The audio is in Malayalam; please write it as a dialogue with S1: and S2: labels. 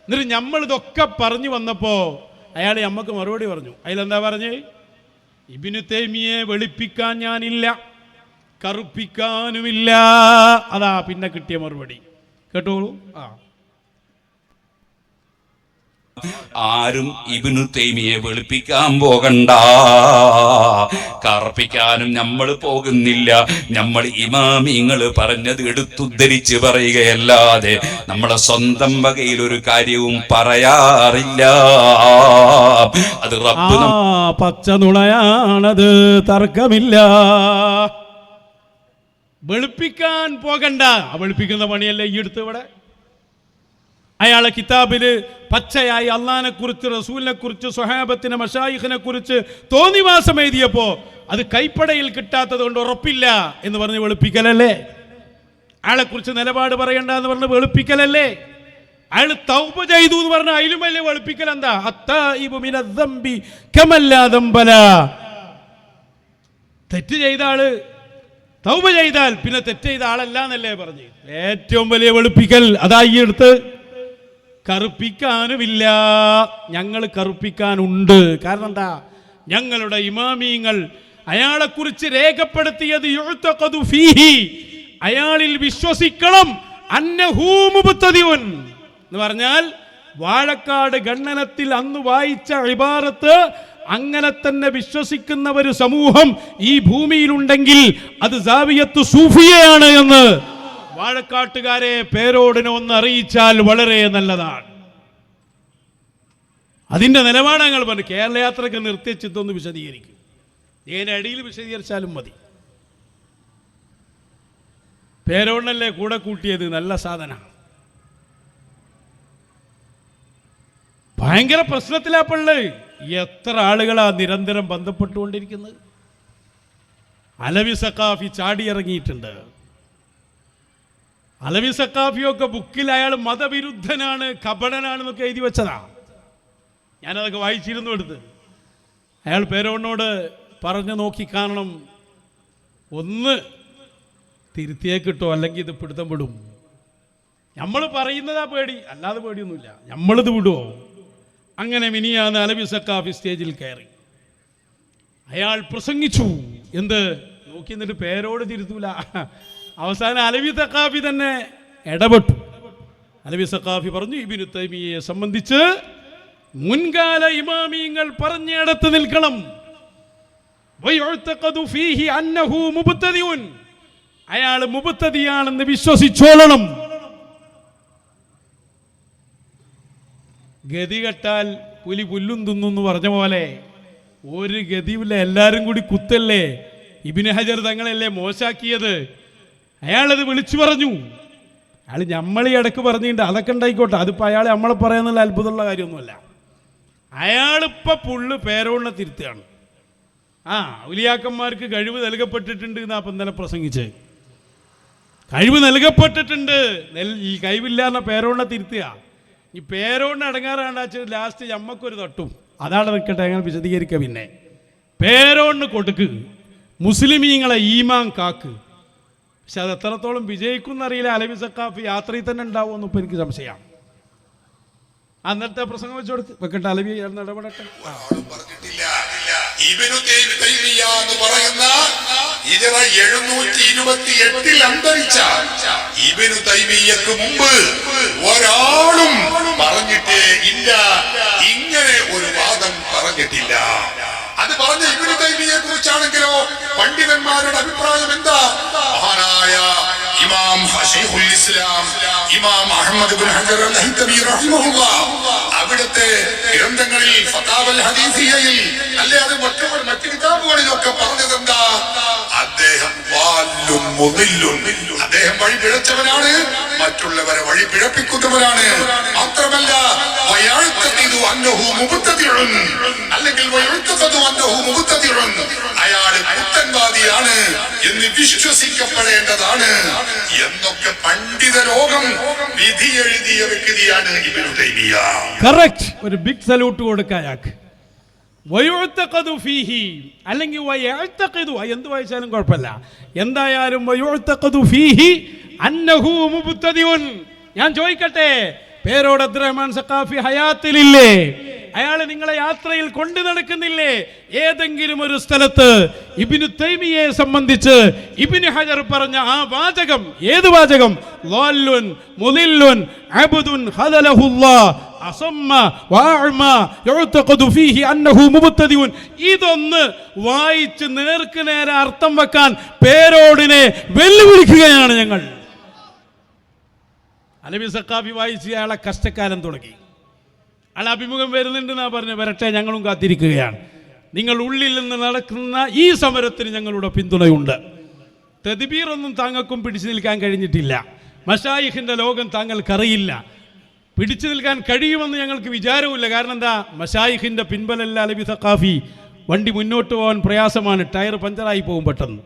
S1: എന്നിട്ട് നമ്മളിതൊക്കെ പറഞ്ഞു വന്നപ്പോൾ അയാൾ നമ്മക്ക് മറുപടി പറഞ്ഞു. അതിലെന്താ പറഞ്ഞേ? ഇബ്നു തൈമിയെ വെളുപ്പിക്കാൻ ഞാനില്ല, കറുപ്പിക്കാനുമില്ല. അതാ പിന്നെ കിട്ടിയ മറുപടി. കേട്ടോളൂ.
S2: ആരും ഇബ്നു തൈമിയെ വെളുപ്പിക്കാൻ പോകണ്ട, കറുപ്പിക്കാനും നമ്മൾ പോകുന്നില്ല. നമ്മൾ ഇമാമിങ്ങൾ പറഞ്ഞത് എടുത്തുദ്ധരിച്ച് പറയുകയല്ലാതെ നമ്മളെ സ്വന്തം വകയിൽ ഒരു കാര്യവും പറയാറില്ല. അത് റബ്ബ്
S1: പച്ച നുണയാണത്, തർക്കമില്ല. വെളുപ്പിക്കാൻ പോകണ്ട. വെളുപ്പിക്കുന്ന പണിയല്ലേ ഈ എടുത്ത് ഇവിടെ. അയാളെ കിതാബിൽ പച്ചയായി അള്ളാഹിനെ കുറിച്ച്, റസൂലിനെ കുറിച്ച്, സ്വഹാബത്തിനെ, മശായിഖിനെ കുറിച്ച് തോന്നിവാസം എഴുതിയപ്പോൾ അത് കൈപ്പടയിൽ കിട്ടാത്തത് കൊണ്ട് ഉറപ്പില്ല എന്ന് പറഞ്ഞ് വെളുപ്പിക്കലല്ലേ? അയാളെ കുറിച്ച് നിലപാട് പറയണ്ട എന്ന് പറഞ്ഞ് വെളുപ്പിക്കലല്ലേ? അയാൾ തൗബ ചെയ്തു എന്ന് പറഞ്ഞ അതിലും വലിയ വെളുപ്പിക്കൽ എന്താ? തെറ്റ് ചെയ്ത ആള് തൗബ ചെയ്താൽ പിന്നെ തെറ്റ് ചെയ്ത ആളല്ല എന്നല്ലേ പറഞ്ഞു. ഏറ്റവും വലിയ വെളുപ്പിക്കൽ അതാ ഈ എടുത്ത്. കറുപ്പിക്കാനുമില്ല, ഞങ്ങൾ കറുപ്പിക്കാനുണ്ട്. കാരണം എന്താ? ഞങ്ങളുടെ ഇമാമിയങ്ങൾ അയാളെക്കുറിച്ച് രേഖപ്പെടുത്തിയത് യുഅ്തഖദു ഫീഹി, അയാളിൽ വിശ്വസിക്കണം. അന്നഹു മുബ്തദിഉൻ എന്ന് പറഞ്ഞാൽ വാഴക്കാട് ഗണ്ണനത്തിൽ അന്ന് വായിച്ച ഇബാറത്ത് അങ്ങനെ തന്നെ വിശ്വസിക്കുന്ന ഒരു സമൂഹം ഈ ഭൂമിയിലുണ്ടെങ്കിൽ അത് സാവിയത്ത് സൂഫിയയാണ് എന്ന് വാഴക്കാട്ടുകാരെ പേരോടിനെ ഒന്ന് അറിയിച്ചാൽ വളരെ നല്ലതാണ്. അതിൻ്റെ നിലപാടങ്ങൾ പറഞ്ഞു. കേരള യാത്രയ്ക്ക് നിർത്തിച്ചിട്ടൊന്ന് വിശദീകരിക്കും. ഇതിനടിയിൽ വിശദീകരിച്ചാലും മതി. പേരോടിനല്ലേ കൂടെ കൂട്ടിയത്? നല്ല സാധന. ഭയങ്കര പ്രശ്നത്തിലാ പള്ള്. എത്ര ആളുകളാ നിരന്തരം ബന്ധപ്പെട്ടുകൊണ്ടിരിക്കുന്നത്. അലവി സഖാഫി ചാടിയിറങ്ങിയിട്ടുണ്ട്. അലവി സഖാഫിയൊക്കെ ബുക്കിൽ അയാൾ മതവിരുദ്ധനാണ്, കപടനാണെന്നൊക്കെ എഴുതി വെച്ചതാ. ഞാനതൊക്കെ വായിച്ചിരുന്നു എടുത്ത്. അയാൾ പേരോടിനോട് പറഞ്ഞു നോക്കി കാണണം, ഒന്ന് തിരുത്തിയേ കിട്ടോ, അല്ലെങ്കിൽ ഇത് പിടുത്തം വിടും. നമ്മൾ പറയുന്നതാ പേടി, അല്ലാതെ പേടിയൊന്നുമില്ല. നമ്മളിത് വിടുമോ? അങ്ങനെ മിനിയാന്ന് അലവി സഖാഫി സ്റ്റേജിൽ കയറി അയാൾ പ്രസംഗിച്ചു. എന്ത് നോക്കി എന്നിട്ട് പേരോട് തിരുത്തൂല. അവസാനം അലവി സഖാഫി തന്നെ ഇടപെട്ടു. അലവി സഖാഫി പറഞ്ഞു, ഇബ്നു തൈമിയെ സംബന്ധിച്ച് മുൻകാല ഇമാമിയങ്ങൾ പറഞ്ഞിടത്ത് നിൽക്കണം. അയാൾ മുബ്തദിയാണെന്ന് വിശ്വസിച്ചോളണം. ഗതി കെട്ടാൽ പുലി പുല്ലും തിന്നു എന്ന് പറഞ്ഞ പോലെ ഒരു ഗതിയില്ല. എല്ലാവരും കൂടി കുത്തല്ലേ. ഇബ്നു ഹജർ തങ്ങളല്ലേ മോശാക്കിയത്. അയാളത് വിളിച്ചു പറഞ്ഞു. അയാൾ നമ്മളീ ഇടക്ക് പറഞ്ഞിട്ടുണ്ട്, അതൊക്കെ ഉണ്ടായിക്കോട്ടെ, അതിപ്പോൾ അയാൾ നമ്മളെ പറയാന്നുള്ള അത്ഭുതമുള്ള കാര്യമൊന്നുമല്ല. അയാളിപ്പോൾ പുള്ള് പേരോടിനെ തിരുത്തുകയാണ്. ഔലിയാക്കന്മാർക്ക് കഴിവ് നൽകപ്പെട്ടിട്ടുണ്ട് എന്നാ അപ്പം ഇന്നലെ പ്രസംഗിച്ച്. കഴിവ് നൽകപ്പെട്ടിട്ടുണ്ട്, ഈ കഴിവില്ല എന്ന പേരോടിനെ തിരുത്തുക. ഈ പേരോടിനെ അടങ്ങാറാണ്ടാച്ച് ലാസ്റ്റ് ഞമ്മക്കൊരു തട്ടും. അതാണ് നിൽക്കട്ടെ, അങ്ങനെ വിശദീകരിക്കുക. പിന്നെ പേരോടിന് കൊടുക്ക്, മുസ്ലിമീങ്ങളെ ഈമാൻ കാക്ക്. പക്ഷെ അത് എത്രത്തോളം വിജയിക്കും എന്നറിയില്ല. അലവി സഖാഫി യാത്രയിൽ തന്നെ ഉണ്ടാവുമെന്ന് ഇപ്പം എനിക്ക് സംശയമാണ്. അന്നത്തെ പ്രസംഗം വെച്ച് കൊടുത്ത് വെക്കട്ടെ, അലവി ഇടപെടട്ടെ.
S3: ഇബ്നു തൈമിയ്യ എന്ന് പറയുന്ന 728 അന്തരിച്ച ഇബ്നു തൈമിയ്യക്ക് മുമ്പ് ഒരാളും പറഞ്ഞിട്ടേ ഇല്ല, ഇങ്ങനെ ഒരു വാദം പറഞ്ഞിട്ടില്ല. അത് പറഞ്ഞ ഇബ്നു തൈമിയ്യയെ കുറിച്ചാണെങ്കിലോ പണ്ഡിതന്മാരുടെ അഭിപ്രായം എന്താ? മഹാനായ ഇമാം ശൈഖുൽ ഇസ്ലാം ഇമാം അഹ്മദ് ഇബ്നു ഹജർ അൽ-ഹൈതമി റഹിമഹുല്ലാഹ് അവിടുത്തെ ഗ്രന്ഥങ്ങളിൽ ഫതാവൽ ഹദീസിയയിൽ അല്ലേ അത് മറ്റു കിതാബുകളിലൊക്കെ പറഞ്ഞതെന്താ? അദ്ദേഹം അദ്ദേഹം വഴി പിഴച്ചവനാണ്, മറ്റുള്ളവരെ വഴി പിഴപ്പിക്കുന്നവനാണ്. മാത്രമല്ല അല്ലെങ്കിൽ അയാൾ പുത്തൻവാദിയാണ് എന്ന് വിശ്വസിക്കപ്പെടേണ്ടതാണ് എന്നൊക്കെ പണ്ഡിത ലോകം വിധി എഴുതിയ വ്യക്തിയാണ് ഇബ്നു തൈമിയ്യ.
S1: കറക്റ്റ്. ഒരു ബിഗ് സല്യൂട്ട് കൊടുക്കായാക്ക്. അല്ലെങ്കിൽ എന്ത് വായിച്ചാലും കുഴപ്പമില്ല. എന്തായാലും ഞാൻ ചോദിക്കട്ടെ, പേരോട് അബ്ദുറഹ്മാൻ സഖാഫി ഹയാത്തിലില്ലേ? അയാൾ നിങ്ങളെ യാത്രയിൽ കൊണ്ടു നടക്കുന്നില്ലേ? ഏതെങ്കിലും ഒരു സ്ഥലത്ത് ഇബ്നു തൈമിയയെ സംബന്ധിച്ച് ഇബ്നു ഹജർ പറഞ്ഞ ആ വാചകം, ഏത് വാചകം? ളാല്ലുൻ മുളില്ലുൻ അബ്ദുൻ ഖദലഹുല്ലാഹ് അസമ്മ വഅഅമ യുഅതഖദു ഫീഹി അന്നഹു മുബ്തദിഉൻ. ഇതൊന്ന് വായിച്ച് നേർക്ക് നേരെ അർത്ഥം വെക്കാൻ പേരോടിനെ വെല്ലുവിളിക്കുകയാണ് ഞങ്ങൾ. അലവി സഖാഫി വായിച്ച് അയാളെ കഷ്ടക്കാലം തുടങ്ങി. അയാൾ അഭിമുഖം വരുന്നുണ്ടെന്നാ പറഞ്ഞു. വരട്ടെ, ഞങ്ങളും കാത്തിരിക്കുകയാണ്. നിങ്ങൾ ഉള്ളിൽ നിന്ന് നടക്കുന്ന ഈ സമരത്തിന് ഞങ്ങളുടെ പിന്തുണയുണ്ട്. തദ്ബീറൊന്നും താങ്കൾക്കും പിടിച്ചു നിൽക്കാൻ കഴിഞ്ഞിട്ടില്ല. മശായിഖിൻ്റെ ലോകം താങ്കൾക്കറിയില്ല. പിടിച്ചു നിൽക്കാൻ കഴിയുമെന്ന് ഞങ്ങൾക്ക് വിചാരവുമില്ല. കാരണം എന്താ? മശായിഖിൻ്റെ പിൻബലല്ല അലവി സഖാഫി. വണ്ടി മുന്നോട്ട് പോകാൻ പ്രയാസമാണ്. ടയർ പഞ്ചറായി പോകും പെട്ടെന്ന്.